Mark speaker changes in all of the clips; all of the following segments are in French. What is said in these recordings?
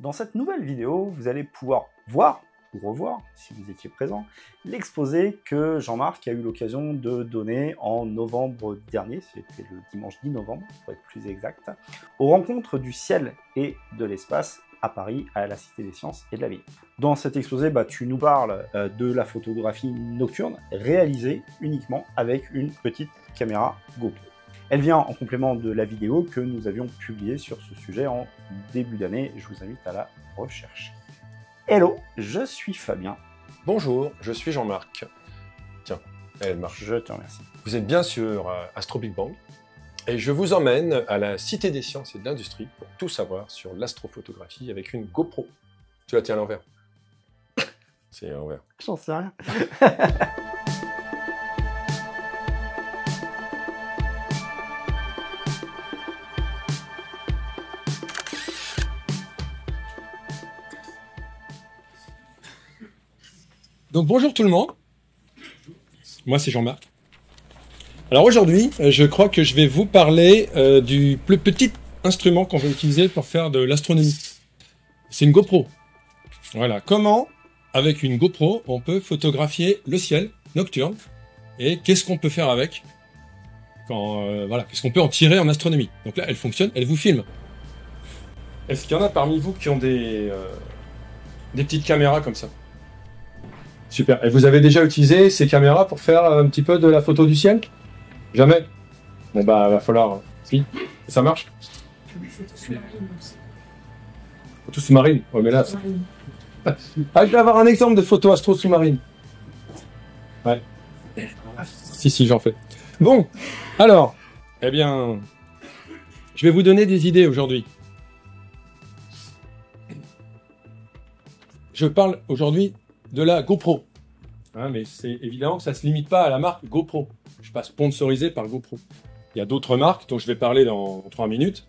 Speaker 1: Dans cette nouvelle vidéo, vous allez pouvoir voir ou revoir, si vous étiez présent, l'exposé que Jean-Marc a eu l'occasion de donner en novembre dernier, c'était le dimanche 10 novembre, pour être plus exact, aux rencontres du ciel et de l'espace à Paris, à la Cité des Sciences et de la Vie. Dans cet exposé, tu nous parles de la photographie nocturne réalisée uniquement avec une petite caméra GoPro. Elle vient en complément de la vidéo que nous avions publiée sur ce sujet en début d'année. Je vous invite à la rechercher. Hello, je suis Fabien.
Speaker 2: Bonjour, je suis Jean-Marc. Tiens, elle marche.
Speaker 1: Je te remercie.
Speaker 2: Vous êtes bien sur Astro Big Bang et je vous emmène à la Cité des Sciences et de l'Industrie pour tout savoir sur l'astrophotographie avec une GoPro. Tu la tiens à l'envers. C'est à l'envers.
Speaker 1: J'en sais rien.
Speaker 2: Donc bonjour tout le monde, moi c'est Jean-Marc. Alors aujourd'hui, je crois que je vais vous parler du plus petit instrument qu'on va utiliser pour faire de l'astronomie. C'est une GoPro. Voilà, comment avec une GoPro on peut photographier le ciel nocturne et qu'est-ce qu'on peut faire avec quand voilà, qu'est-ce qu'on peut en tirer en astronomie. Donc là, elle fonctionne, elle vous filme. Est-ce qu'il y en a parmi vous qui ont des petites caméras comme ça? Super. Et vous avez déjà utilisé ces caméras pour faire un petit peu de la photo du ciel? Jamais? Bon va falloir... Si? Ça marche? Photo sous-marine? Ouais, mais là... Ah, je vais avoir un exemple de photo astro sous-marine. Ouais. Si, j'en fais. Bon, alors, eh bien, je vais vous donner des idées aujourd'hui. Je parle aujourd'hui de la GoPro. Hein, mais c'est évidemment que ça ne se limite pas à la marque GoPro. Je ne suis pas sponsorisé par GoPro. Il y a d'autres marques dont je vais parler dans 3 minutes.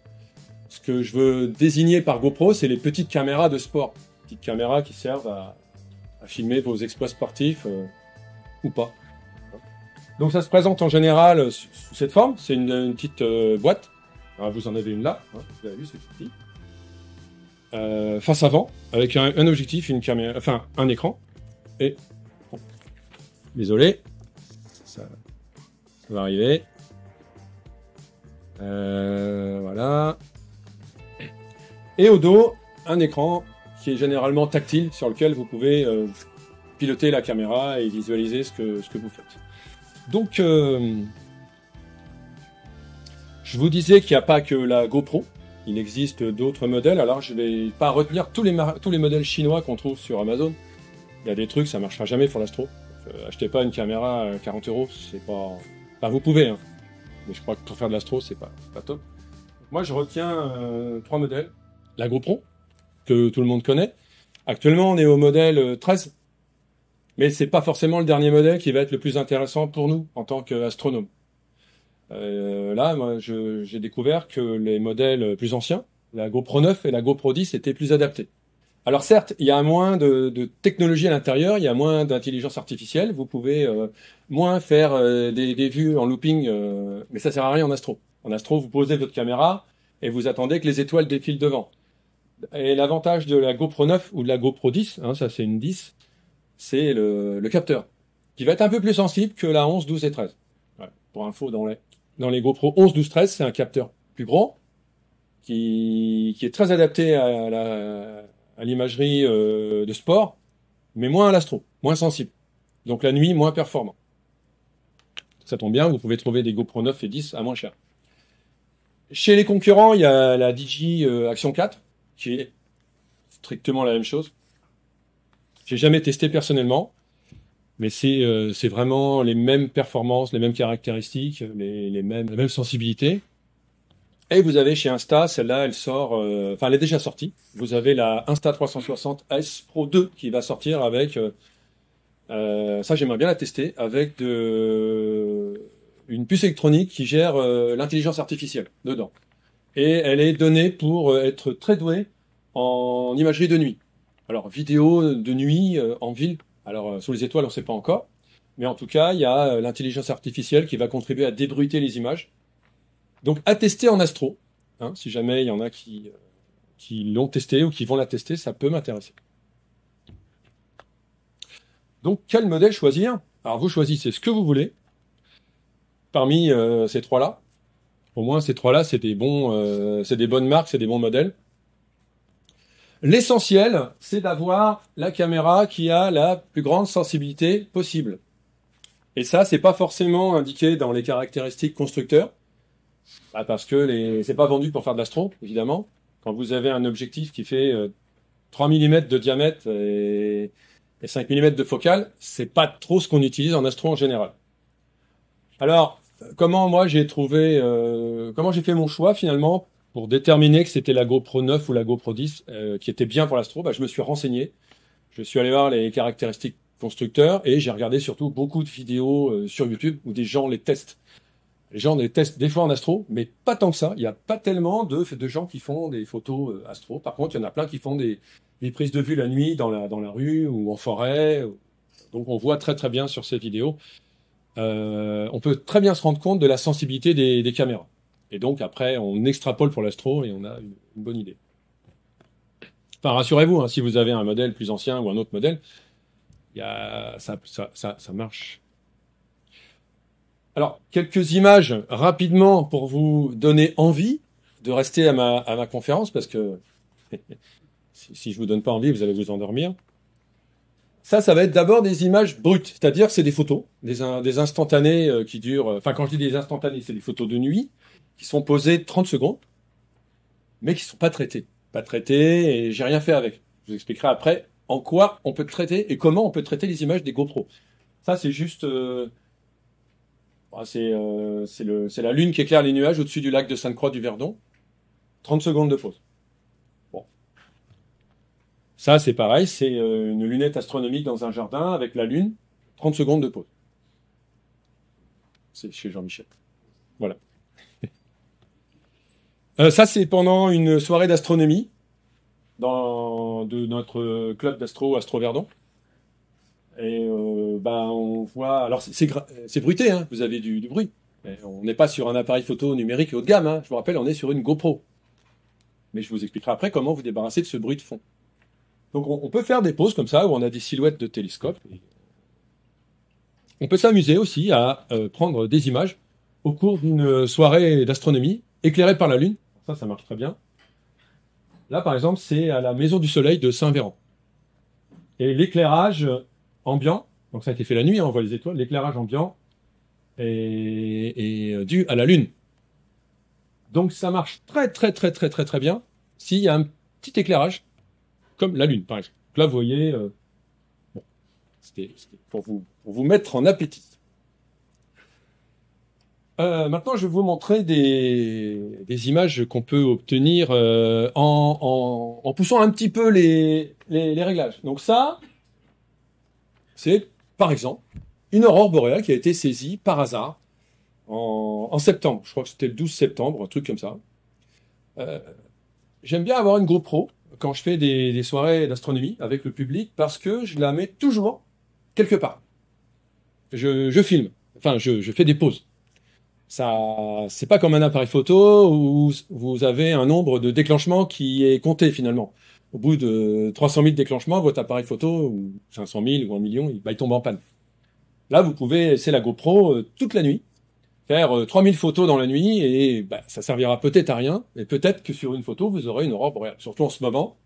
Speaker 2: Ce que je veux désigner par GoPro, c'est les petites caméras de sport. Petites caméras qui servent à filmer vos exploits sportifs ou pas. Donc ça se présente en général sous cette forme. C'est une petite boîte. Alors, vous en avez une là. Hein, vous avez vu, c'est petit. Face avant, avec un objectif, une caméra, enfin un écran. Et bon, désolé, ça va arriver. Voilà. Et au dos, un écran qui est généralement tactile, sur lequel vous pouvez piloter la caméra et visualiser ce que vous faites. Donc, je vous disais qu'il n'y a pas que la GoPro. Il existe d'autres modèles. Alors, je vais pas retenir tous les modèles chinois qu'on trouve sur Amazon. Il y a des trucs, ça marchera jamais pour l'astro. Achetez pas une caméra à 40 €, c'est pas... Enfin, vous pouvez, hein. Mais je crois que pour faire de l'astro, c'est pas top. Moi, je retiens 3 modèles. La GoPro, que tout le monde connaît. Actuellement, on est au modèle 13. Mais c'est pas forcément le dernier modèle qui va être le plus intéressant pour nous, en tant qu'astronome. Là, moi, j'ai découvert que les modèles plus anciens, la GoPro 9 et la GoPro 10, étaient plus adaptés. Alors certes, il y a moins de technologie à l'intérieur, il y a moins d'intelligence artificielle, vous pouvez moins faire des vues en looping, mais ça sert à rien en astro. En astro, vous posez votre caméra et vous attendez que les étoiles défilent devant. Et l'avantage de la GoPro 9 ou de la GoPro 10, hein, ça c'est une 10, c'est le capteur, qui va être un peu plus sensible que la 11, 12 et 13. Ouais, pour info, dans les GoPro 11, 12, 13, c'est un capteur plus grand, qui est très adapté à l'imagerie de sport, mais moins à l'astro, moins sensible. Donc la nuit, moins performant. Ça tombe bien, vous pouvez trouver des GoPro 9 et 10 à moins cher. Chez les concurrents, il y a la DJI Action 4, qui est strictement la même chose. J'ai jamais testé personnellement, mais c'est vraiment les mêmes performances, les mêmes caractéristiques, la même sensibilité. Et vous avez chez Insta, celle-là, elle sort, enfin, elle est déjà sortie. Vous avez la Insta360 S Pro 2 qui va sortir avec, ça j'aimerais bien la tester, avec une puce électronique qui gère l'intelligence artificielle dedans. Et elle est donnée pour être très douée en imagerie de nuit. Alors, vidéo de nuit en ville. Alors, sous les étoiles, on ne sait pas encore. Mais en tout cas, il y a l'intelligence artificielle qui va contribuer à débruiter les images. Donc, à tester en astro, hein, si jamais il y en a qui qui l'ont testé ou qui vont la tester, ça peut m'intéresser. Donc, quel modèle choisir? Alors, vous choisissez ce que vous voulez. Parmi ces trois-là, au moins ces trois-là, c'est des bonnes marques, c'est des bons modèles. L'essentiel, c'est d'avoir la caméra qui a la plus grande sensibilité possible. Et ça, c'est pas forcément indiqué dans les caractéristiques constructeurs, parce que c'est pas vendu pour faire de l'astro, évidemment. Quand vous avez un objectif qui fait 3 mm de diamètre et 5 mm de focale, c'est pas trop ce qu'on utilise en astro en général. Alors, comment j'ai fait mon choix finalement pour déterminer que c'était la GoPro 9 ou la GoPro 10 qui était bien pour l'astro? Je me suis renseigné. Je suis allé voir les caractéristiques constructeurs et j'ai regardé surtout beaucoup de vidéos sur YouTube où des gens les testent. Les gens les testent des fois en astro, mais pas tant que ça. Il n'y a pas tellement de gens qui font des photos astro. Par contre, il y en a plein qui font des prises de vue la nuit dans la rue ou en forêt. Donc on voit très très bien sur ces vidéos. On peut très bien se rendre compte de la sensibilité des caméras. Et donc après, on extrapole pour l'astro et on a une bonne idée. Enfin, rassurez-vous, si vous avez un modèle plus ancien ou un autre modèle, ça marche. Alors, quelques images rapidement pour vous donner envie de rester à ma conférence, parce que si je vous donne pas envie, vous allez vous endormir. Ça va être d'abord des images brutes, c'est-à-dire c'est des photos, des instantanés qui durent... Enfin, quand je dis des instantanés, c'est des photos de nuit qui sont posées 30 secondes, mais qui sont pas traitées. Pas traitées et j'ai rien fait avec. Je vous expliquerai après en quoi on peut traiter et comment on peut traiter les images des GoPro. Ça, c'est juste... c'est la lune qui éclaire les nuages au-dessus du lac de Sainte-Croix du Verdon. 30 secondes de pause. Bon. Ça, c'est pareil, c'est une lunette astronomique dans un jardin avec la lune. 30 secondes de pause. C'est chez Jean-Michel. Voilà. Ça, c'est pendant une soirée d'astronomie de notre club Astro Verdon. Et on voit... Alors, c'est bruité, hein, vous avez du bruit. Mais on n'est pas sur un appareil photo numérique haut de gamme. Hein. Je vous rappelle, on est sur une GoPro. Mais je vous expliquerai après comment vous débarrasser de ce bruit de fond. Donc, on peut faire des poses comme ça, où on a des silhouettes de télescope. On peut s'amuser aussi à prendre des images au cours d'une soirée d'astronomie, éclairée par la Lune. Ça marche très bien. Là, par exemple, c'est à la Maison du Soleil de Saint-Véran. Et l'éclairage ambiant, donc ça a été fait la nuit, on voit les étoiles, l'éclairage ambiant est dû à la Lune. Donc ça marche très très très très très très bien s'il y a un petit éclairage, comme la Lune par exemple. Là vous voyez, c'était pour vous mettre en appétit. Maintenant je vais vous montrer des images qu'on peut obtenir en poussant un petit peu les réglages. Donc ça, c'est, par exemple, une aurore boréale qui a été saisie par hasard en septembre. Je crois que c'était le 12 septembre, un truc comme ça. J'aime bien avoir une GoPro quand je fais des soirées d'astronomie avec le public parce que je la mets toujours quelque part. Je filme. Enfin, je fais des pauses. Ça, c'est pas comme un appareil photo où vous avez un nombre de déclenchements qui est compté finalement. Au bout de 300 000 déclenchements, votre appareil photo, ou 500 000 ou 1 million, il tombe en panne. Là, vous pouvez, c'est la GoPro toute la nuit, faire 3000 photos dans la nuit et ça servira peut-être à rien, mais peut-être que sur une photo, vous aurez une aurore boréale, surtout en ce moment.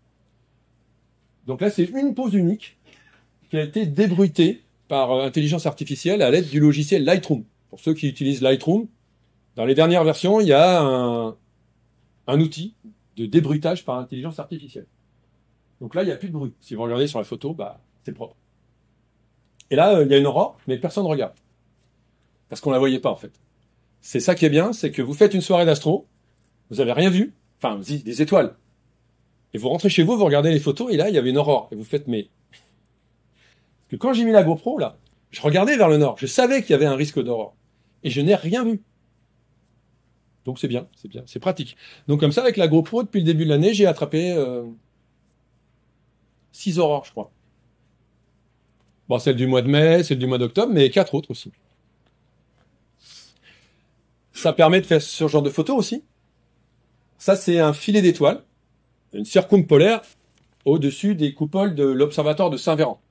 Speaker 2: Donc là, c'est une pose unique qui a été débruitée par intelligence artificielle à l'aide du logiciel Lightroom. Pour ceux qui utilisent Lightroom, dans les dernières versions, il y a un outil de débruitage par intelligence artificielle. Donc là, il n'y a plus de bruit. Si vous regardez sur la photo, c'est propre. Et là, il y a une aurore, mais personne ne regarde. Parce qu'on la voyait pas, en fait. C'est ça qui est bien, c'est que vous faites une soirée d'astro, vous avez rien vu, enfin, des étoiles. Et vous rentrez chez vous, vous regardez les photos, et là, il y avait une aurore. Et vous faites, mais... Parce que quand j'ai mis la GoPro, là, je regardais vers le nord. Je savais qu'il y avait un risque d'aurore. Et je n'ai rien vu. Donc c'est bien, c'est pratique. Donc comme ça, avec la GoPro, depuis le début de l'année, j'ai attrapé 6 aurores, je crois. Bon, celle du mois de mai, celle du mois d'octobre, mais 4 autres aussi. Ça permet de faire ce genre de photos aussi. Ça, c'est un filet d'étoiles. une circumpolaire au-dessus des coupoles de l'observatoire de Saint-Véran.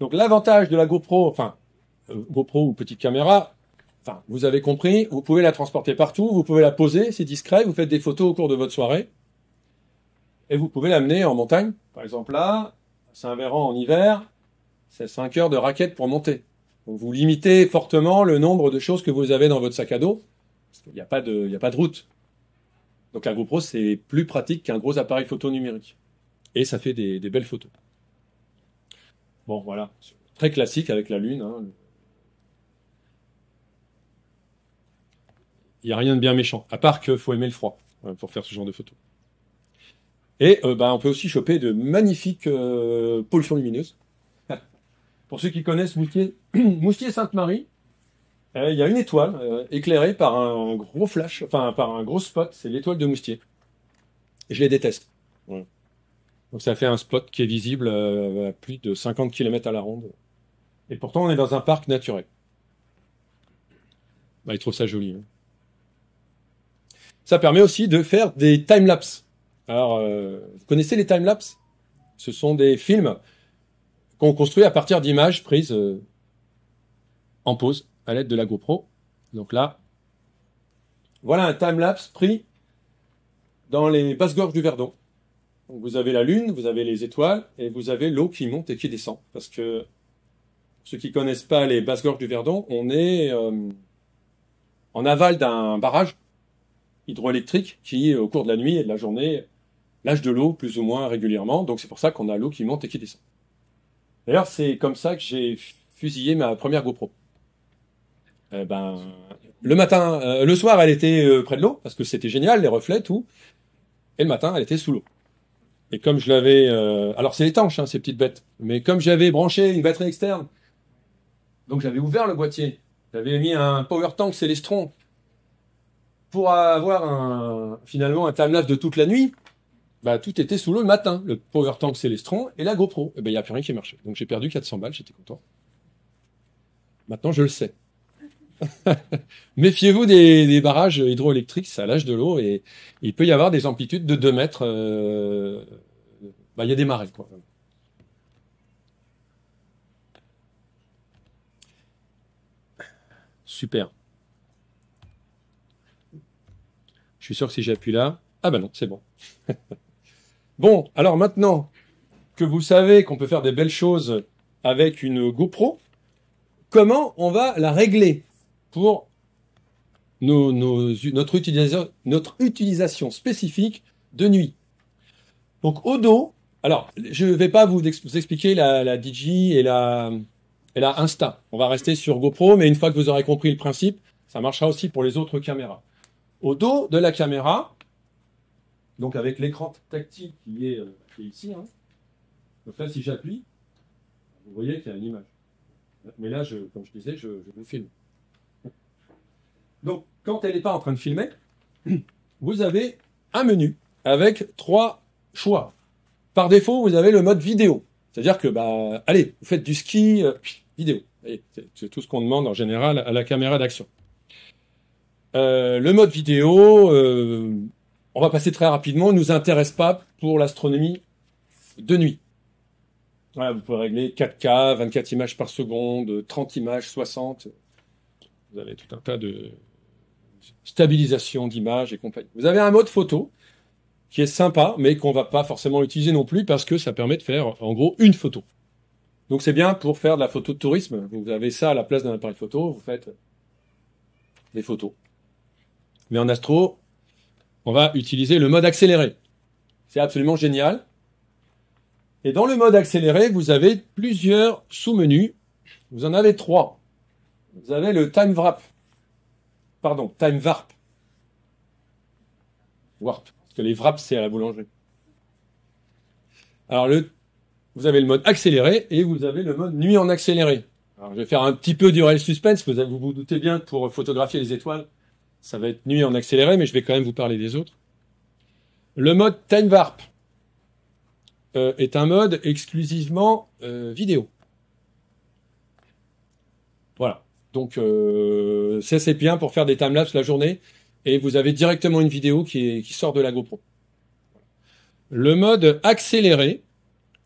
Speaker 2: Donc l'avantage de la GoPro, enfin GoPro ou petite caméra, enfin vous avez compris, vous pouvez la transporter partout, vous pouvez la poser, c'est discret, vous faites des photos au cours de votre soirée, et vous pouvez l'amener en montagne. Par exemple là, à Saint-Véran en hiver, c'est 5 heures de raquette pour monter. Donc vous limitez fortement le nombre de choses que vous avez dans votre sac à dos, parce qu'il n'y a pas de route. Donc la GoPro, c'est plus pratique qu'un gros appareil photo numérique. Et ça fait des belles photos. Bon, voilà. Très classique avec la Lune. Hein. Il n'y a rien de bien méchant, à part qu'il faut aimer le froid pour faire ce genre de photos. Et on peut aussi choper de magnifiques pollutions lumineuses. Pour ceux qui connaissent Moustier-Sainte-Marie, il y a une étoile éclairée par un gros flash, enfin par un gros spot, c'est l'étoile de Moustier. Et je les déteste. Ouais. Donc ça fait un spot qui est visible à plus de 50 km à la ronde. Et pourtant on est dans un parc naturel. Ils trouvent ça joli. Hein. Ça permet aussi de faire des time-lapse. Alors, vous connaissez les time-lapse? Ce sont des films qu'on construit à partir d'images prises en pause à l'aide de la GoPro. Donc là, voilà un time-lapse pris dans les basses-gorges du Verdon. Donc vous avez la Lune, vous avez les étoiles, et vous avez l'eau qui monte et qui descend. Parce que, ceux qui connaissent pas les basses-gorges du Verdon, on est en aval d'un barrage hydroélectrique qui, au cours de la nuit et de la journée, lâche de l'eau plus ou moins régulièrement. Donc c'est pour ça qu'on a l'eau qui monte et qui descend. D'ailleurs, c'est comme ça que j'ai fusillé ma première GoPro. Le matin, le soir, elle était près de l'eau, parce que c'était génial, les reflets, tout. Et le matin, elle était sous l'eau. Et comme je l'avais... alors c'est étanche, hein, ces petites bêtes. Mais comme j'avais branché une batterie externe, donc j'avais ouvert le boîtier, j'avais mis un power tank Celestron pour avoir finalement un timelapse de toute la nuit. Tout était sous l'eau le matin, le power tank Celestron et la GoPro. Et il n'y a plus rien qui marchait. Donc j'ai perdu 400 balles, j'étais content. Maintenant, je le sais. Méfiez-vous des barrages hydroélectriques, ça lâche de l'eau et il peut y avoir des amplitudes de 2 mètres. Il y a des marées, quoi. Super. Je suis sûr que si j'appuie là... Ah non, c'est bon. Bon, alors maintenant que vous savez qu'on peut faire des belles choses avec une GoPro, comment on va la régler pour notre utilisation spécifique de nuit? Donc au dos, alors je ne vais pas vous expliquer la DJI et la Insta. On va rester sur GoPro, mais une fois que vous aurez compris le principe, ça marchera aussi pour les autres caméras. Au dos de la caméra, donc avec l'écran tactile qui est ici, hein. Donc là si j'appuie, vous voyez qu'il y a une image. Mais là, comme je disais, je vous filme. Donc, quand elle n'est pas en train de filmer, vous avez un menu avec 3 choix. Par défaut, vous avez le mode vidéo. C'est-à-dire que, allez, vous faites du ski, vidéo. C'est tout ce qu'on demande en général à la caméra d'action. Le mode vidéo, on va passer très rapidement, ne nous intéresse pas pour l'astronomie de nuit. Voilà, vous pouvez régler 4K, 24 images par seconde, 30 images, 60. Vous avez tout un tas de stabilisation d'images et compagnie. Vous avez un mode photo qui est sympa, mais qu'on va pas forcément utiliser non plus parce que ça permet de faire, en gros, une photo. Donc c'est bien pour faire de la photo de tourisme. Vous avez ça à la place d'un appareil photo, vous faites des photos. Mais en astro, on va utiliser le mode accéléré. C'est absolument génial. Et dans le mode accéléré, vous avez plusieurs sous-menus. Vous en avez 3. Vous avez le time warp. Warp. Parce que les wraps, c'est à la boulangerie. Alors, vous avez le mode accéléré et vous avez le mode nuit en accéléré. Alors, je vais faire un petit peu durer le suspense. Vous vous doutez bien que pour photographier les étoiles, ça va être nuit en accéléré, mais je vais quand même vous parler des autres. Le mode time warp est un mode exclusivement vidéo. Voilà. Donc, c'est bien pour faire des timelapses la journée et vous avez directement une vidéo qui sort de la GoPro. Le mode accéléré,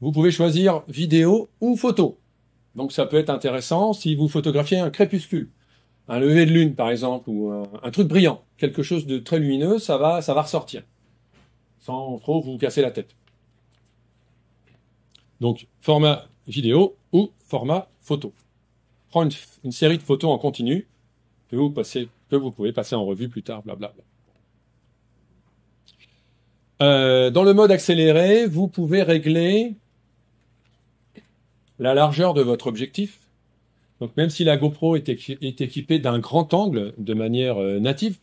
Speaker 2: vous pouvez choisir vidéo ou photo. Donc ça peut être intéressant si vous photographiez un crépuscule, un lever de lune par exemple, ou un truc brillant, quelque chose de très lumineux, ça va ressortir, sans trop vous casser la tête. Donc format vidéo ou format photo. Prends une série de photos en continu que vous pouvez passer en revue plus tard, blablabla. Dans le mode accéléré, vous pouvez régler la largeur de votre objectif. Donc même si la GoPro est équipée d'un grand angle de manière native,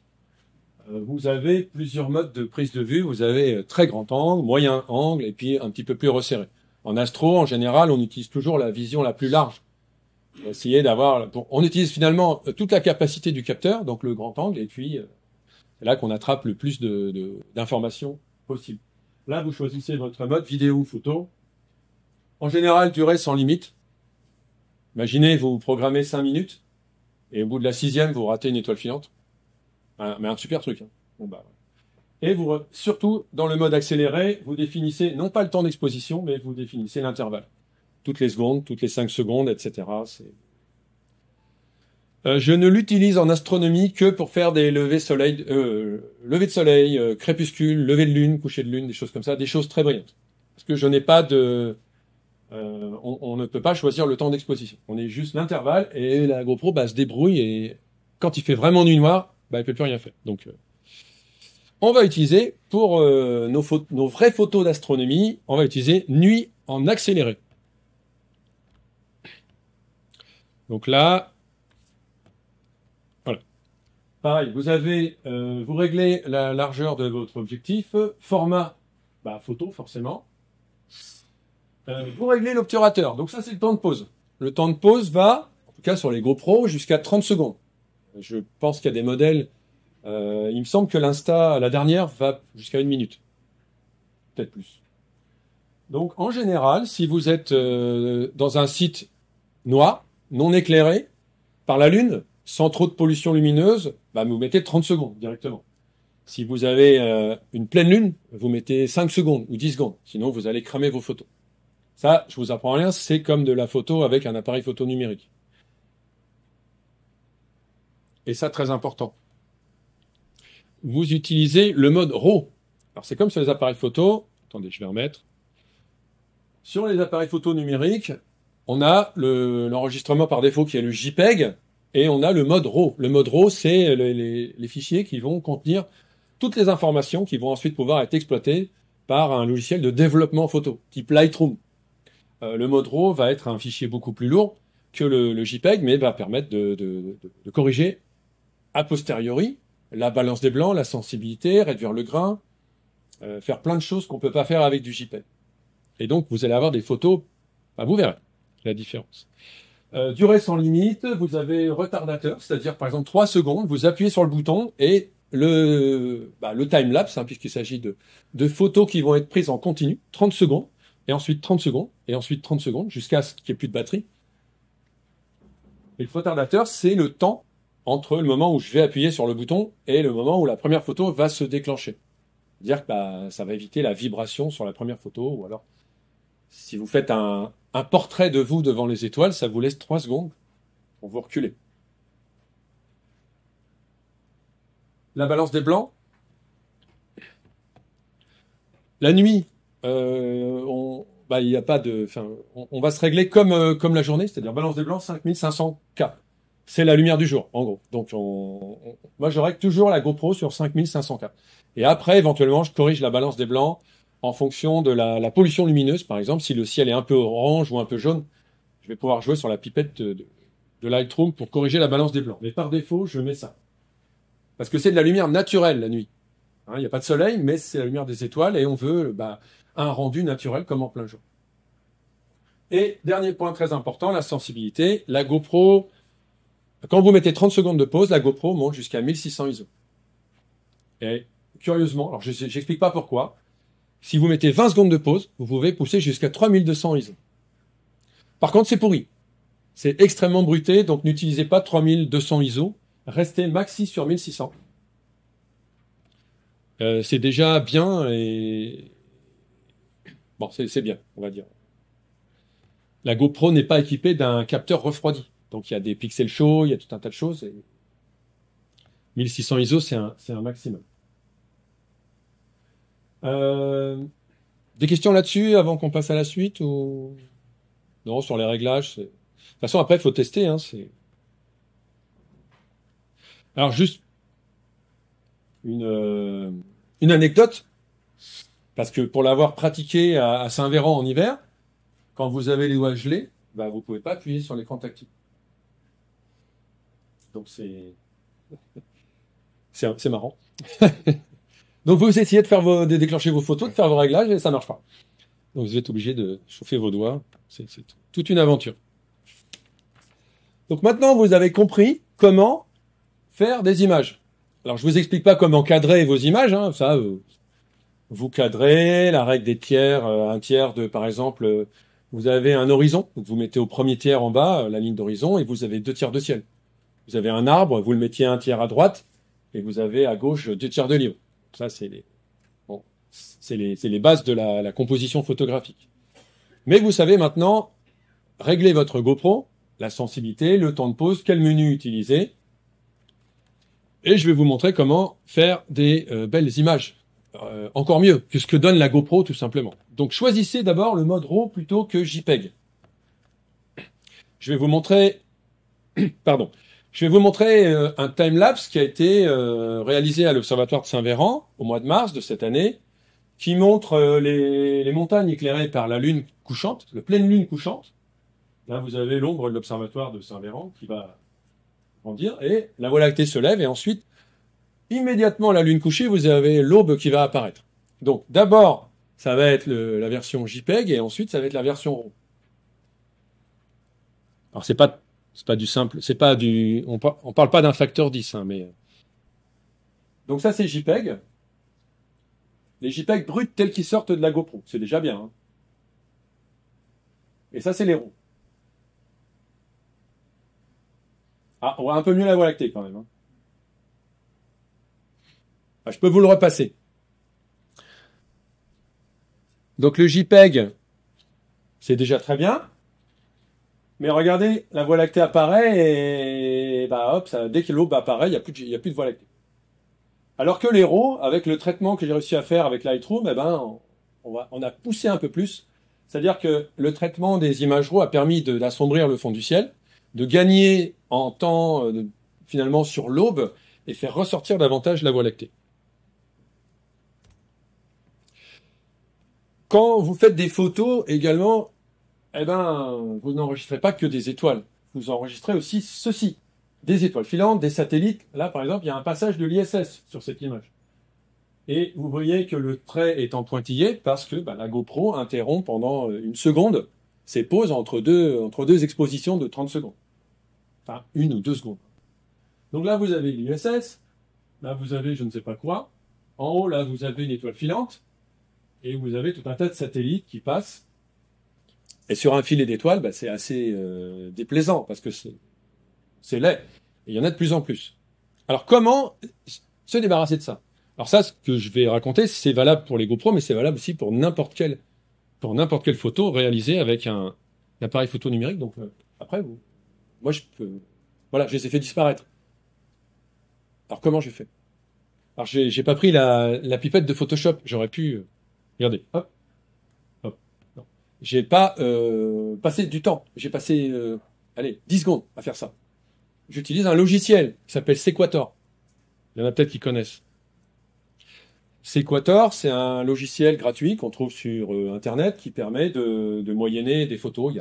Speaker 2: vous avez plusieurs modes de prise de vue. Vous avez très grand angle, moyen angle et puis un petit peu plus resserré. En astro, en général, on utilise toujours la vision la plus large. Essayer d'avoir, on utilise finalement toute la capacité du capteur, donc le grand angle, et puis c'est là qu'on attrape le plus d'informations possible. Là, vous choisissez votre mode vidéo ou photo. En général, durée sans limite. Imaginez, vous programmez 5 minutes, et au bout de la 6e, vous ratez une étoile filante. Mais un super truc. Hein. Bon, bah, ouais. Et surtout, dans le mode accéléré, vous définissez, non pas le temps d'exposition, mais vous définissez l'intervalle. Toutes les secondes, toutes les 5 secondes, etc. Je ne l'utilise en astronomie que pour faire des levées de soleil, crépuscule, lever de lune, coucher de lune, des choses comme ça, des choses très brillantes. Parce que je n'ai pas de... on ne peut pas choisir le temps d'exposition. On est juste l'intervalle et la GoPro se débrouille et quand il fait vraiment nuit noire, elle peut plus rien faire. Donc, on va utiliser pour nos vraies photos d'astronomie, on va utiliser nuit en accéléré. Donc là, voilà. Pareil, vous réglez la largeur de votre objectif, format, photo forcément. Vous réglez l'obturateur. Donc ça, c'est le temps de pause. Le temps de pause va, en tout cas sur les GoPro, jusqu'à 30 secondes. Je pense qu'il y a des modèles, il me semble que la dernière, va jusqu'à 1 minute. Peut-être plus. Donc en général, si vous êtes dans un site noir, non éclairé, par la lune, sans trop de pollution lumineuse, vous mettez 30 secondes directement. Si vous avez une pleine lune, vous mettez 5 secondes ou 10 secondes. Sinon, vous allez cramer vos photos. Ça, je vous apprends rien, c'est comme de la photo avec un appareil photo numérique. Et ça, très important. Vous utilisez le mode RAW. Alors, c'est comme sur les appareils photo. Attendez, je vais remettre. Sur les appareils photo numériques, on a l'enregistrement par défaut qui est le JPEG et on a le mode RAW. Le mode RAW, c'est les fichiers qui vont contenir toutes les informations qui vont ensuite pouvoir être exploitées par un logiciel de développement photo, type Lightroom. Le mode RAW va être un fichier beaucoup plus lourd que le JPEG, mais va permettre de corriger a posteriori la balance des blancs, la sensibilité, réduire le grain, faire plein de choses qu'on ne peut pas faire avec du JPEG. Et donc, vous allez avoir des photos, vous verrez la différence. Durée sans limite, vous avez retardateur, c'est-à-dire par exemple 3 secondes, vous appuyez sur le bouton et le time-lapse, puisqu'il s'agit de photos qui vont être prises en continu, 30 secondes, et ensuite 30 secondes, et ensuite 30 secondes, jusqu'à ce qu'il n'y ait plus de batterie. Et le retardateur, c'est le temps entre le moment où je vais appuyer sur le bouton et le moment où la première photo va se déclencher. C'est-à-dire que ça va éviter la vibration sur la première photo, ou alors, si vous faites un portrait de vous devant les étoiles, ça vous laisse 3 secondes pour vous reculer. La balance des blancs. La nuit, on va se régler comme la journée, c'est-à-dire balance des blancs 5500 K. C'est la lumière du jour, en gros. Donc, moi, je règle toujours la GoPro sur 5500 K. Et après, éventuellement, je corrige la balance des blancs en fonction de la pollution lumineuse. Par exemple, si le ciel est un peu orange ou un peu jaune, je vais pouvoir jouer sur la pipette de Lightroom pour corriger la balance des blancs. Mais par défaut, je mets ça. Parce que c'est de la lumière naturelle, la nuit. Il n'y a pas de soleil, mais c'est la lumière des étoiles et on veut un rendu naturel comme en plein jour. Et dernier point très important, la sensibilité. La GoPro, quand vous mettez 30 secondes de pause, la GoPro monte jusqu'à 1600 ISO. Et curieusement, alors je n'explique pas pourquoi, si vous mettez 20 secondes de pause, vous pouvez pousser jusqu'à 3200 ISO. Par contre, c'est pourri. C'est extrêmement bruité, donc n'utilisez pas 3200 ISO. Restez maxi sur 1600. C'est déjà bien et Bon, c'est bien, on va dire. La GoPro n'est pas équipée d'un capteur refroidi. Donc il y a des pixels chauds, il y a tout un tas de choses. Et 1600 ISO, c'est un maximum. Des questions là-dessus avant qu'on passe à la suite ou non, sur les réglages. De toute façon, après, il faut tester. Hein, alors, juste une anecdote, parce que pour l'avoir pratiqué à Saint-Véran en hiver, quand vous avez les doigts gelés, bah, vous pouvez pas appuyer sur l'écran tactile. Donc, c'est marrant. Donc, vous essayez de déclencher vos photos, de faire vos réglages, et ça marche pas. Donc, vous êtes obligé de chauffer vos doigts. C'est toute une aventure. Donc, maintenant, vous avez compris comment faire des images. Alors, je vous explique pas comment cadrer vos images. Hein, ça, vous cadrez la règle des tiers, un tiers de, par exemple, vous avez un horizon. Donc, vous mettez au premier tiers en bas la ligne d'horizon et vous avez 2 tiers de ciel. Vous avez un arbre, vous le mettiez un tiers à droite et vous avez à gauche 2 tiers de livre. Ça, c'est les bases de la composition photographique. Mais vous savez maintenant régler votre GoPro, la sensibilité, le temps de pause, quel menu utiliser. Et je vais vous montrer comment faire des belles images. Encore mieux que ce que donne la GoPro, tout simplement. Donc, choisissez d'abord le mode RAW plutôt que JPEG. Je vais vous montrer... Pardon. Je vais vous montrer un time-lapse qui a été réalisé à l'Observatoire de Saint-Véran au mois de mars de cette année, qui montre les montagnes éclairées par la lune couchante, la pleine lune couchante. Là, vous avez l'ombre de l'Observatoire de Saint-Véran qui va grandir, et la Voie lactée se lève, et ensuite, immédiatement la lune couchée, vous avez l'aube qui va apparaître. Donc, d'abord, ça va être la version JPEG, et ensuite, ça va être la version RAW. Alors, c'est pas du simple, c'est pas du, on parle pas d'un facteur 10, hein, mais. Donc ça, c'est JPEG. Les JPEG bruts tels qu'ils sortent de la GoPro. C'est déjà bien, hein. Et ça, c'est les RAW. Ah, on voit un peu mieux la Voie lactée, quand même, hein. Ah, je peux vous le repasser. Donc, le JPEG, c'est déjà très bien. Mais regardez, la Voie lactée apparaît et bah hop, dès que l'aube apparaît, il n'y a plus de Voie lactée. Alors que les RAW, avec le traitement que j'ai réussi à faire avec Lightroom, eh ben, on a poussé un peu plus. C'est-à-dire que le traitement des images RAW a permis d'assombrir le fond du ciel, de gagner en temps finalement sur l'aube et faire ressortir davantage la Voie lactée. Quand vous faites des photos également, eh ben, vous n'enregistrez pas que des étoiles. Vous enregistrez aussi ceci. Des étoiles filantes, des satellites. Là, par exemple, il y a un passage de l'ISS sur cette image. Et vous voyez que le trait est en pointillé parce que la GoPro interrompt pendant 1 seconde ses pauses entre deux expositions de 30 secondes. Enfin, 1 ou 2 secondes. Donc là, vous avez l'ISS. Là, vous avez je ne sais pas quoi. En haut, là, vous avez une étoile filante. Et vous avez tout un tas de satellites qui passent. Et sur un filet d'étoiles, c'est assez déplaisant parce que c'est laid. Et il y en a de plus en plus. Alors, comment se débarrasser de ça? Alors ça, ce que je vais raconter, c'est valable pour les GoPro, mais c'est valable aussi pour n'importe quelle photo réalisée avec un appareil photo numérique. Donc, après, moi, je peux... Voilà, je les ai fait disparaître. Alors, comment j'ai fait? Alors, j'ai pas pris la pipette de Photoshop. J'aurais pu... regardez, hop. Non. J'ai pas passé du temps. J'ai passé, 10 secondes à faire ça. J'utilise un logiciel qui s'appelle Sequator. Il y en a peut-être qui connaissent. Sequator, c'est un logiciel gratuit qu'on trouve sur Internet qui permet de moyenner des photos.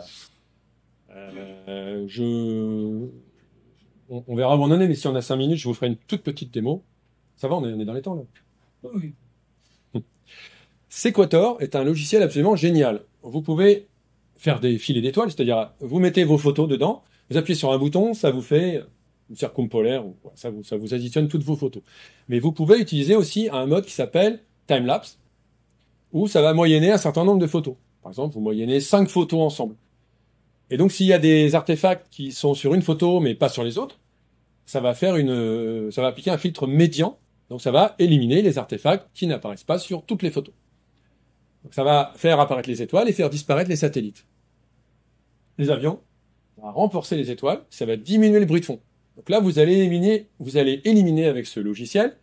Speaker 2: On verra où on en est, mais si on a 5 minutes, je vous ferai une toute petite démo. Ça va, on est dans les temps, là. Oui. Sequator est un logiciel absolument génial. Vous pouvez faire des filets d'étoiles, c'est-à-dire vous mettez vos photos dedans, vous appuyez sur un bouton, ça vous fait une circumpolaire, ça vous additionne toutes vos photos. Mais vous pouvez utiliser aussi un mode qui s'appelle time-lapse, où ça va moyenner un certain nombre de photos. Par exemple, vous moyennez 5 photos ensemble. Et donc, s'il y a des artefacts qui sont sur une photo, mais pas sur les autres, ça va appliquer un filtre médian. Donc, ça va éliminer les artefacts qui n'apparaissent pas sur toutes les photos. Donc, ça va faire apparaître les étoiles et faire disparaître les satellites. Les avions, ça va renforcer les étoiles, ça va diminuer le bruit de fond. Donc là, vous allez éliminer avec ce logiciel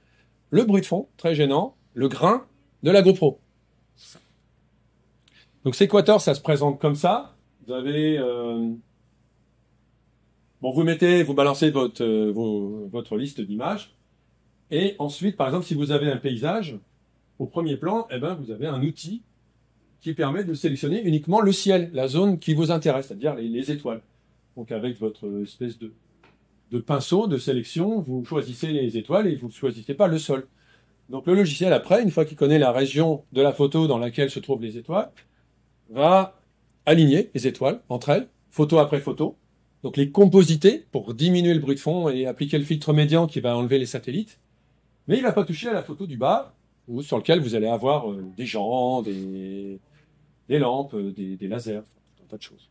Speaker 2: le bruit de fond, très gênant, le grain de la GoPro. Donc Sequator, ça se présente comme ça. Vous avez... vous balancez votre liste d'images. Et ensuite, par exemple, si vous avez un paysage, au premier plan, eh ben, vous avez un outil qui permet de sélectionner uniquement le ciel, la zone qui vous intéresse, c'est-à-dire les étoiles. Donc avec votre espèce de pinceau de sélection, vous choisissez les étoiles et vous ne choisissez pas le sol. Donc le logiciel, après, une fois qu'il connaît la région de la photo dans laquelle se trouvent les étoiles, va aligner les étoiles entre elles, photo après photo, donc les compositer pour diminuer le bruit de fond et appliquer le filtre médian qui va enlever les satellites. Mais il ne va pas toucher à la photo du bas, ou sur lequel vous allez avoir des gens, des lampes, des lasers, tout un tas de choses.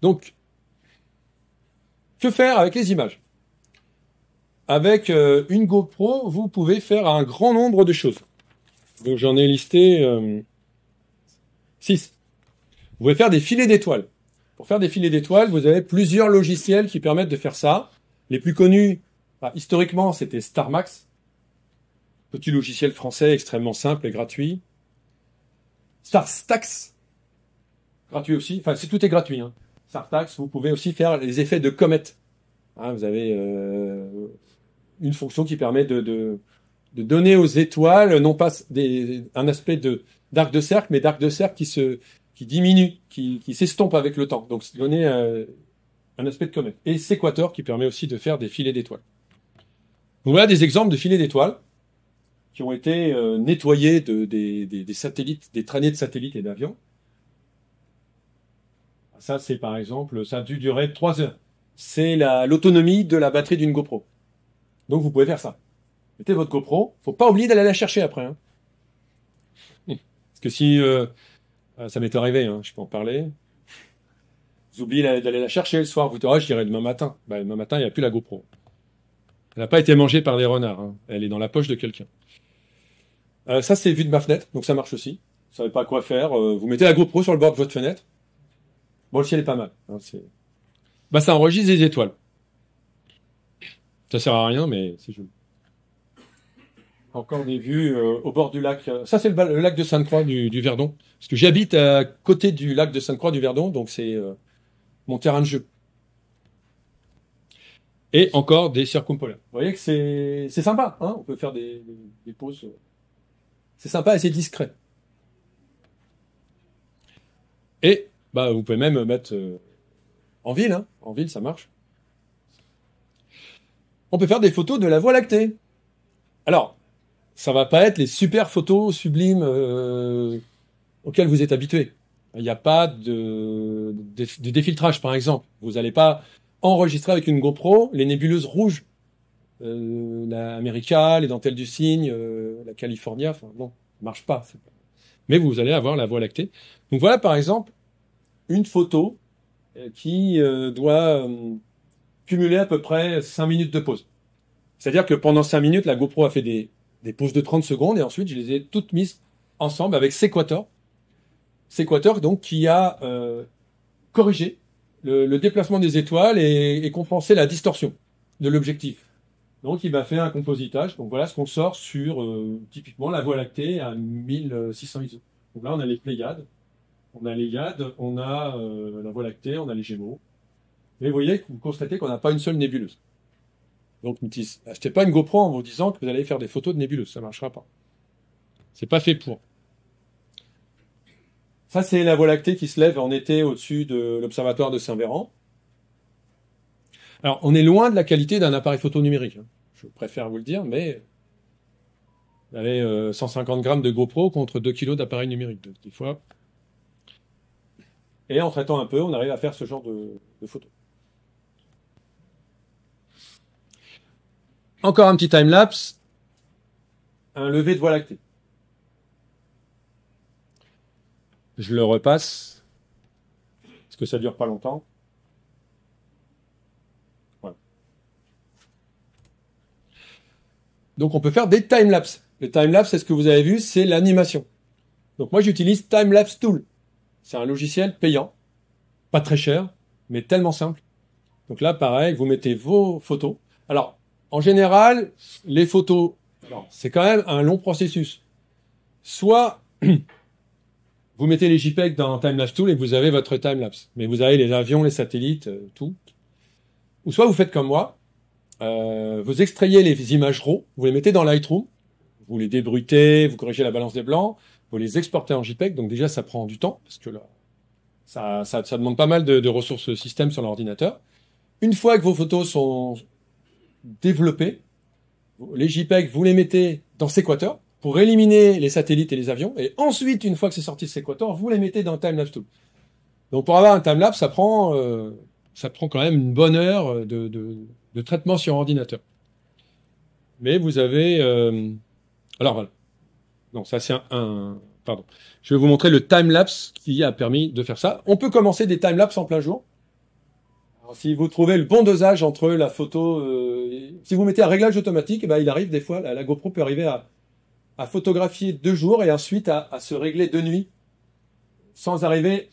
Speaker 2: Donc, que faire avec les images? Avec une GoPro, vous pouvez faire un grand nombre de choses. Donc j'en ai listé 6. Vous pouvez faire des filets d'étoiles. Pour faire des filets d'étoiles, vous avez plusieurs logiciels qui permettent de faire ça. Les plus connus, historiquement, c'était StarMax. Petit logiciel français extrêmement simple et gratuit. StarStax, gratuit aussi. Enfin, tout est gratuit. Hein. StarStax, vous pouvez aussi faire les effets de comète. Hein, vous avez une fonction qui permet de donner aux étoiles, non pas un aspect d'arc de cercle, mais d'arc de cercle qui diminue, qui s'estompe avec le temps. Donc, donner un aspect de comète. Et Sequator qui permet aussi de faire des filets d'étoiles. Donc, voilà des exemples de filets d'étoiles qui ont été nettoyés des satellites, des traînées de satellites et d'avions. Ça, c'est par exemple, ça a dû durer 3 heures. C'est l'autonomie de la batterie d'une GoPro. Donc, vous pouvez faire ça. Mettez votre GoPro. Faut pas oublier d'aller la chercher après. Hein. Parce que si... ça m'est arrivé, hein, je peux en parler. Vous oubliez d'aller la chercher le soir. Vous dites, je dirai demain matin. Demain matin, il n'y a plus la GoPro. Elle n'a pas été mangée par des renards. Hein. Elle est dans la poche de quelqu'un. Ça, c'est vu de ma fenêtre. Donc, ça marche aussi. Vous savez pas quoi faire. Vous mettez la GoPro sur le bord de votre fenêtre. Bon, le ciel est pas mal. Hein, ça enregistre des étoiles. Ça sert à rien, mais c'est joli. Encore des vues au bord du lac. Ça, c'est le lac de Sainte-Croix du Verdon. Parce que j'habite à côté du lac de Sainte-Croix du Verdon, donc c'est mon terrain de jeu. Et encore des circumpolaires. Vous voyez que c'est sympa, hein, on peut faire des pauses. C'est sympa et c'est discret. Et vous pouvez même mettre en ville, hein. En ville, ça marche. On peut faire des photos de la Voie lactée. Alors, ça va pas être les super photos sublimes auxquelles vous êtes habitués. Il n'y a pas de défiltrage, par exemple. Vous n'allez pas enregistrer avec une GoPro les nébuleuses rouges, la America, les dentelles du Cygne, la California. Enfin, non, ça marche pas. Mais vous allez avoir la Voie lactée. Donc voilà, par exemple, une photo qui doit cumuler à peu près 5 minutes de pause. C'est-à-dire que pendant 5 minutes, la GoPro a fait des pauses de 30 secondes et ensuite je les ai toutes mises ensemble avec Sequator. Sequator donc qui a corrigé le déplacement des étoiles et compensé la distorsion de l'objectif. Donc il m'a fait un compositage. Donc voilà ce qu'on sort sur typiquement la Voie lactée à 1600 ISO. Donc là on a les Pléiades, on a les Hyades, on a la Voie lactée, on a les Gémeaux. Et vous voyez, vous constatez qu'on n'a pas une seule nébuleuse. Donc, achetez pas une GoPro en vous disant que vous allez faire des photos de nébuleuses. Ça marchera pas. C'est pas fait pour. Ça, c'est la Voie lactée qui se lève en été au-dessus de l'observatoire de Saint-Véran. Alors, on est loin de la qualité d'un appareil photo numérique. Hein. Je préfère vous le dire, mais vous avez 150 grammes de GoPro contre 2 kilos d'appareil numérique. Donc, des fois. Et en traitant un peu, on arrive à faire ce genre de photos. Encore un petit time-lapse. Un lever de Voie lactée. Je le repasse. Parce que ça dure pas longtemps. Voilà. Donc on peut faire des timelapses. Le timelapse, c'est ce que vous avez vu, c'est l'animation. Donc moi j'utilise Timelapse Tool. C'est un logiciel payant, pas très cher, mais tellement simple. Donc là, pareil, vous mettez vos photos. Alors, en général, les photos, c'est quand même un long processus. Soit vous mettez les JPEG dans Timelapse Tool et vous avez votre timelapse. Mais vous avez les avions, les satellites, tout. Ou soit vous faites comme moi, vous extrayez les images RAW, vous les mettez dans Lightroom, vous les débrutez, vous corrigez la balance des blancs, vous les exportez en JPEG. Donc déjà, ça prend du temps, parce que là, ça demande pas mal de ressources système sur l'ordinateur. Une fois que vos photos sont développées, les JPEG, vous les mettez dans Sequator pour éliminer les satellites et les avions. Et ensuite, une fois que c'est sorti de Sequator, vous les mettez dans Timelapse Tool. Donc pour avoir un timelapse, ça prend quand même une bonne heure de traitement sur ordinateur. Mais vous avez... alors voilà. Non, ça c'est pardon. Je vais vous montrer le timelapse qui a permis de faire ça. On peut commencer des timelapses en plein jour. Alors, si vous trouvez le bon dosage entre la photo... si vous mettez un réglage automatique, eh ben, il arrive des fois, la GoPro peut arriver à photographier de jour et ensuite à se régler de nuit, sans arriver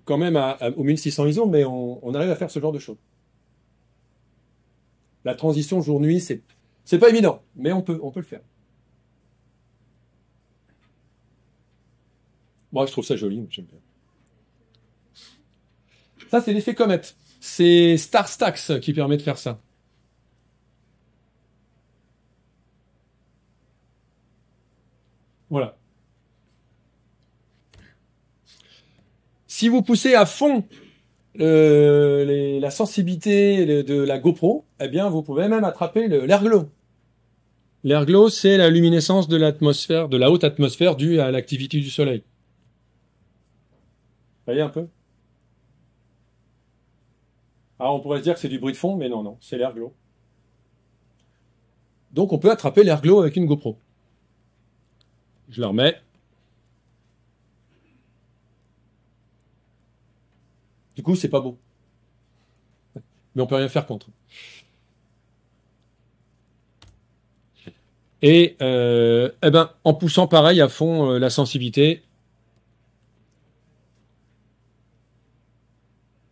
Speaker 2: quand même au 1600 ISO, mais on arrive à faire ce genre de choses. La transition jour-nuit, c'est pas évident, mais on peut le faire. Moi, je trouve ça joli, j'aime bien. Ça, c'est l'effet comète. C'est StarStax qui permet de faire ça. Voilà. Si vous poussez à fond la sensibilité de la GoPro, eh bien, vous pouvez même attraper l'airglow. L'airglow, c'est la luminescence de l'atmosphère, de la haute atmosphère due à l'activité du soleil. Vous voyez un peu? Alors, on pourrait se dire que c'est du bruit de fond, mais non, c'est l'airglow. Donc, on peut attraper l'airglow avec une GoPro. Je la remets. Du coup, c'est pas beau. Mais on peut rien faire contre. Et eh ben, en poussant pareil à fond la sensibilité,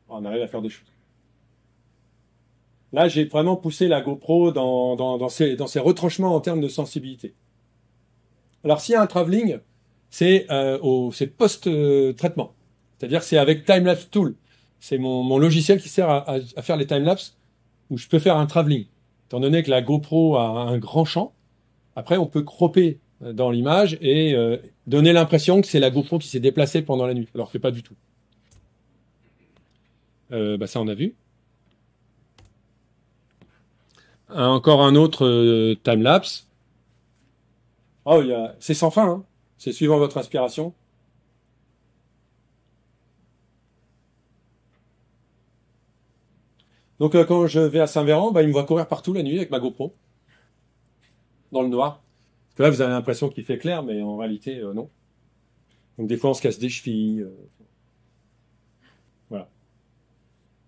Speaker 2: on arrive à faire des choses. Là, j'ai vraiment poussé la GoPro dans ses retranchements en termes de sensibilité. Alors, s'il y a un travelling, c'est post-traitement. C'est-à-dire c'est avec Timelapse Tool. C'est mon logiciel qui sert à faire les timelapses où je peux faire un travelling. Étant donné que la GoPro a un grand champ, après on peut cropper dans l'image et donner l'impression que c'est la GoPro qui s'est déplacée pendant la nuit, alors que pas du tout. Ça on a vu. Encore un autre timelapse. Oh, c'est sans fin, hein. C'est suivant votre inspiration. Donc quand je vais à Saint-Véran, il me voit courir partout la nuit avec ma GoPro, dans le noir. Parce que là, vous avez l'impression qu'il fait clair, mais en réalité, non. Donc des fois, on se casse des chevilles. Voilà.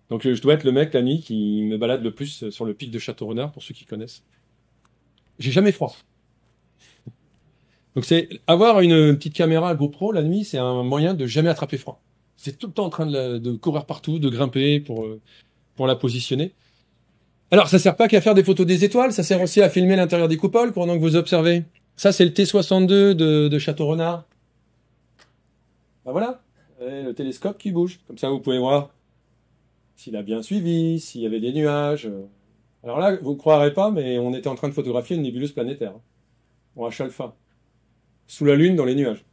Speaker 2: Donc je dois être le mec la nuit qui me balade le plus sur le pic de Château-Renard, pour ceux qui connaissent. J'ai jamais froid. Donc c'est avoir une petite caméra GoPro la nuit, c'est un moyen de jamais attraper froid. C'est tout le temps en train de courir partout, de grimper pour la positionner. Alors, ça sert pas qu'à faire des photos des étoiles, ça sert aussi à filmer l'intérieur des coupoles pendant que vous observez. Ça, c'est le T62 de Château-Renard. Voilà, et le télescope qui bouge. Comme ça, vous pouvez voir s'il a bien suivi, s'il y avait des nuages. Alors là, vous ne croirez pas, mais on était en train de photographier une nébuleuse planétaire. Bon, H-alpha. Sous la Lune, dans les nuages.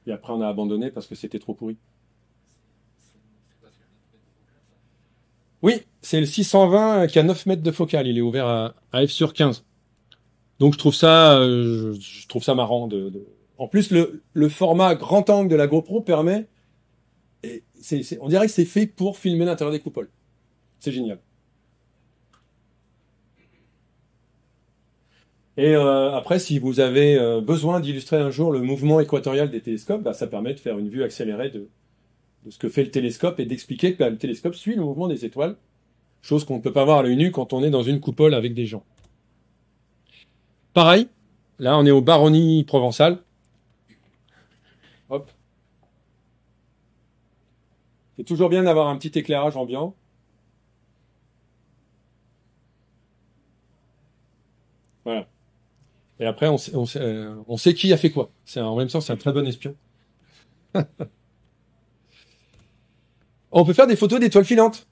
Speaker 2: Et après, on a abandonné parce que c'était trop pourri. Oui, c'est le 620 qui a 9 mètres de focale. Il est ouvert à f sur 15. Donc je trouve ça marrant. En plus, le format grand angle de la GoPro permet... on dirait que c'est fait pour filmer l'intérieur des coupoles. C'est génial. Et après, si vous avez besoin d'illustrer un jour le mouvement équatorial des télescopes, ça permet de faire une vue accélérée de ce que fait le télescope et d'expliquer que le télescope suit le mouvement des étoiles. Chose qu'on ne peut pas voir à l'œil nu quand on est dans une coupole avec des gens. Pareil, là on est aux baronnies provençales. Hop. C'est toujours bien d'avoir un petit éclairage ambiant. Voilà. Et après, on sait qui a fait quoi. En même temps, c'est un très bon espion. On peut faire des photos d'étoiles filantes.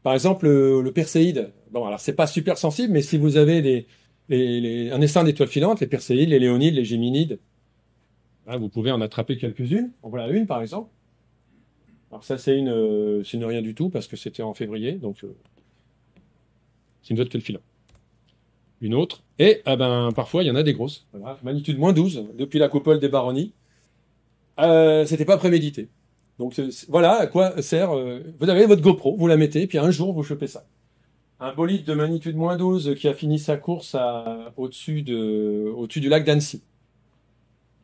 Speaker 2: Par exemple, le Perséide. Bon, alors c'est pas super sensible, mais si vous avez un essaim d'étoiles filantes, les Perséides, les Léonides, les Géminides, là, vous pouvez en attraper quelques-unes. En voilà une, par exemple. Alors ça, c'est une rien du tout, parce que c'était en février, donc c'est une étoile filante. Une autre. Et parfois, il y en a des grosses. Voilà, magnitude -12, depuis la coupole des baronnies. C'était pas prémédité. Donc voilà à quoi sert. Vous avez votre GoPro, vous la mettez, puis un jour vous chopez ça. Un bolide de magnitude -12 qui a fini sa course au-dessus du lac d'Annecy.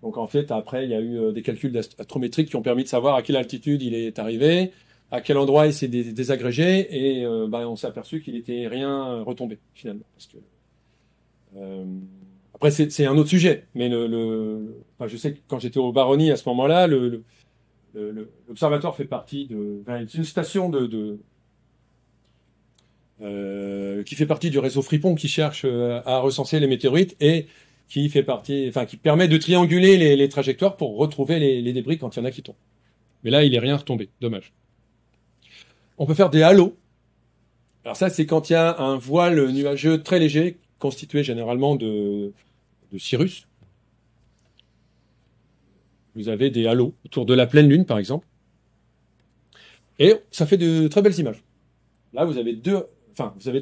Speaker 2: Donc en fait, après, il y a eu des calculs astrométriques qui ont permis de savoir à quelle altitude il est arrivé, à quel endroit il s'est désagrégé, et on s'est aperçu qu'il n'était rien retombé finalement. Parce que après, c'est un autre sujet, mais je sais que quand j'étais aux Baronnies à ce moment-là, l'observatoire fait partie c'est une station qui fait partie du réseau Fripon qui cherche à recenser les météorites et qui permet de trianguler les trajectoires pour retrouver les débris quand il y en a qui tombent. Mais là, il est rien retombé, dommage. On peut faire des halos. Alors ça, c'est quand il y a un voile nuageux très léger, constitué généralement de cirrus. Vous avez des halos autour de la pleine lune, par exemple. Et ça fait de très belles images. Là, vous avez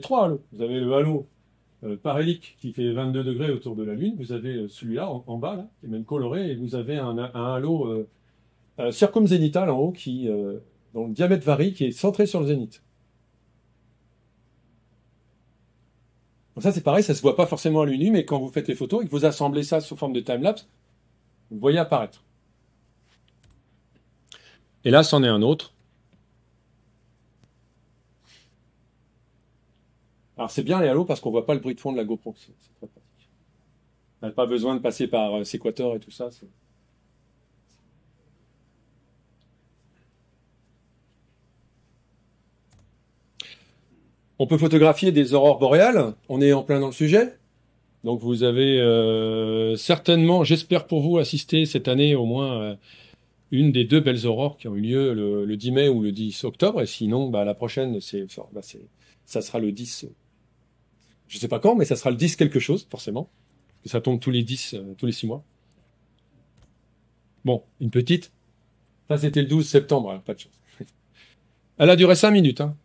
Speaker 2: trois halos. Vous avez le halo parélique qui fait 22 degrés autour de la lune. Vous avez celui-là en bas, là, qui est même coloré. Et vous avez un halo circumzénital en haut dont le diamètre varie, qui est centré sur le zénith. Donc ça, c'est pareil, ça se voit pas forcément à l'œil nu, mais quand vous faites les photos et que vous assemblez ça sous forme de timelapse, vous voyez apparaître. Et là, c'en est un autre. Alors c'est bien les halos parce qu'on voit pas le bruit de fond de la GoPro. C'est très pratique. On n'a pas besoin de passer par séquateur et tout ça. On peut photographier des aurores boréales. On est en plein dans le sujet. Donc vous avez certainement, j'espère pour vous, assisté cette année au moins une des deux belles aurores qui ont eu lieu le 10 mai ou le 10 octobre. Et sinon, la prochaine, ça sera le 10. Je sais pas quand, mais ça sera le 10 quelque chose, forcément. Parce que ça tombe tous les 6 mois. Bon, une petite. Ça, c'était le 12 septembre, alors, pas de chance. Elle a duré 5 minutes, hein.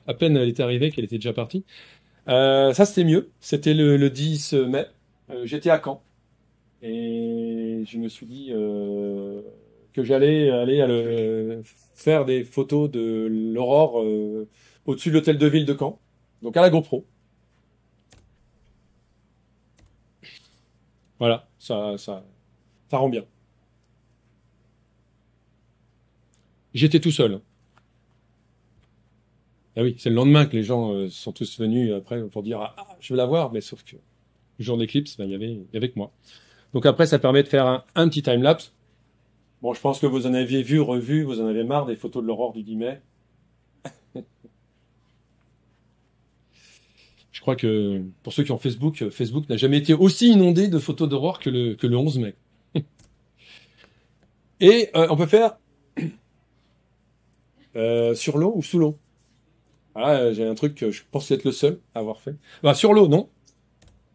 Speaker 2: À peine elle était arrivée qu'elle était déjà partie. Ça, c'était mieux. C'était le 10 mai. J'étais à Caen. Et je me suis dit que j'allais aller faire des photos de l'aurore au-dessus de l'hôtel de ville de Caen. Donc à la GoPro. Voilà, ça rend bien. J'étais tout seul. Ah oui, c'est le lendemain que les gens sont tous venus après pour dire « je veux la voir », mais sauf que le jour de l'éclipse, il y avait que moi. Donc après, ça permet de faire un petit time-lapse. Bon, je pense que vous en aviez vu, revu, vous en avez marre des photos de l'aurore du 10 mai. Je crois que pour ceux qui ont Facebook n'a jamais été aussi inondé de photos d'aurore que le 11 mai. Et on peut faire sur l'eau ou sous l'eau. Voilà, j'ai un truc que je pense être le seul à avoir fait. Sur l'eau, non.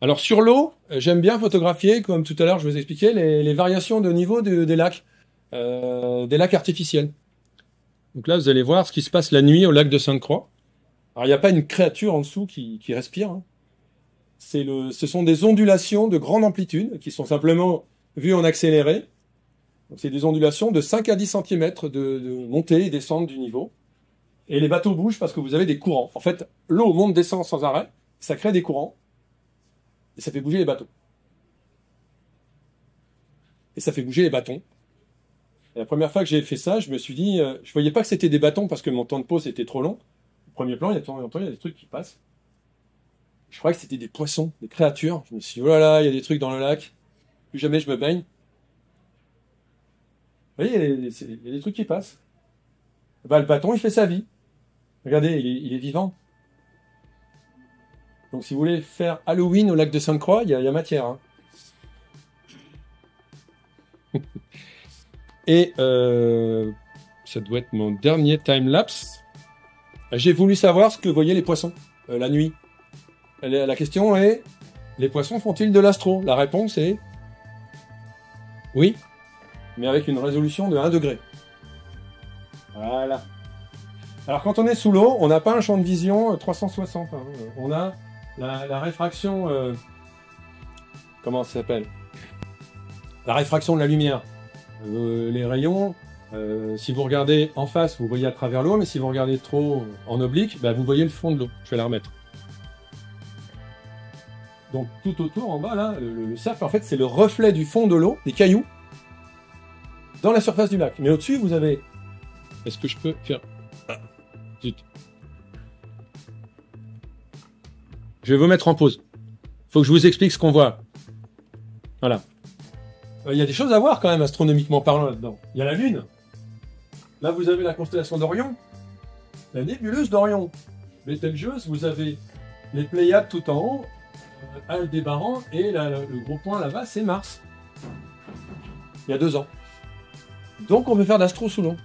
Speaker 2: Alors sur l'eau, j'aime bien photographier, comme tout à l'heure je vous expliquais, les variations de niveau des lacs artificiels. Donc là, vous allez voir ce qui se passe la nuit au lac de Sainte-Croix. Alors il n'y a pas une créature en dessous qui respire. Hein. Ce sont des ondulations de grande amplitude qui sont simplement vues en accéléré. Donc c'est des ondulations de 5 à 10 cm de montée et descente du niveau. Et les bateaux bougent parce que vous avez des courants. En fait, l'eau monte, descend sans arrêt, ça crée des courants, et ça fait bouger les bateaux. Et ça fait bouger les bâtons. Et la première fois que j'ai fait ça, je me suis dit, je voyais pas que c'était des bâtons parce que mon temps de pause était trop long. premier plan, il y a de temps en temps, il y a des trucs qui passent. Je croyais que c'était des poissons, des créatures. Je me suis dit, oh là là, il y a des trucs dans le lac. Plus jamais je me baigne. Vous voyez, il y a des trucs qui passent. Bah, le bâton, il fait sa vie. Regardez, il est vivant. Donc si vous voulez faire Halloween au lac de Sainte-Croix, il y a matière. Hein. Et ça doit être mon dernier time-lapse. J'ai voulu savoir ce que voyaient les poissons la nuit. La question est, les poissons font-ils de l'astro? La réponse est oui, mais avec une résolution de 1 degré. Voilà. Alors quand on est sous l'eau, on n'a pas un champ de vision 360. Hein. On a la réfraction... comment ça s'appelle? La réfraction de la lumière. Les rayons, si vous regardez en face, vous voyez à travers l'eau, mais si vous regardez trop en oblique, bah, vous voyez le fond de l'eau. Je vais la remettre. Donc tout autour, en bas, là, le cercle, en fait, c'est le reflet du fond de l'eau, des cailloux, dans la surface du lac. Mais au-dessus, vous avez... Est-ce que je peux faire... Ah, zut. Je vais vous mettre en pause. Faut que je vous explique ce qu'on voit. Voilà. Il y a des choses à voir quand même, astronomiquement parlant, là-dedans. Il y a la Lune. Là, vous avez la constellation d'Orion. La nébuleuse d'Orion. Bételgeuse, vous avez les Pléiades tout en haut. Aldébaran, et le gros point là-bas, c'est Mars. Il y a 2 ans. Donc on peut faire d'astro sous l'eau.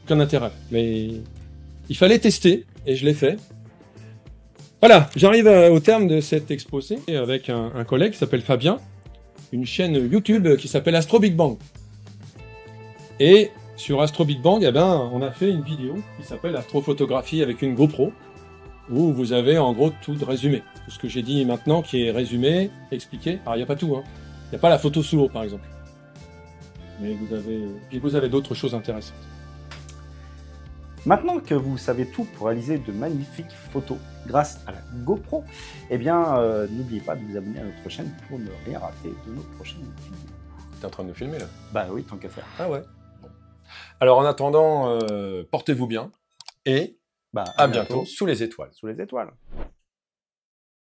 Speaker 2: Aucun intérêt. Mais il fallait tester, et je l'ai fait. Voilà, j'arrive au terme de cet exposé avec un collègue qui s'appelle Fabien, une chaîne YouTube qui s'appelle Astro Big Bang. Et sur Astro Big Bang, eh ben, on a fait une vidéo qui s'appelle Astrophotographie avec une GoPro, où vous avez en gros tout de résumé. Tout ce que j'ai dit maintenant qui est résumé, expliqué. Alors il n'y a pas tout, hein. Il n'y a pas la photo sous l'eau par exemple. Mais vous avez d'autres choses intéressantes.
Speaker 1: Maintenant que vous savez tout pour réaliser de magnifiques photos grâce à la GoPro, eh bien, n'oubliez pas de vous abonner à notre chaîne pour ne rien rater de nos prochaines vidéos.
Speaker 2: T'es en train de nous filmer là?
Speaker 1: Bah oui, tant qu'à faire.
Speaker 2: Ah ouais. Bon. Alors en attendant, portez-vous bien et
Speaker 1: Bah,
Speaker 2: à bientôt sous les étoiles.
Speaker 1: Sous les étoiles.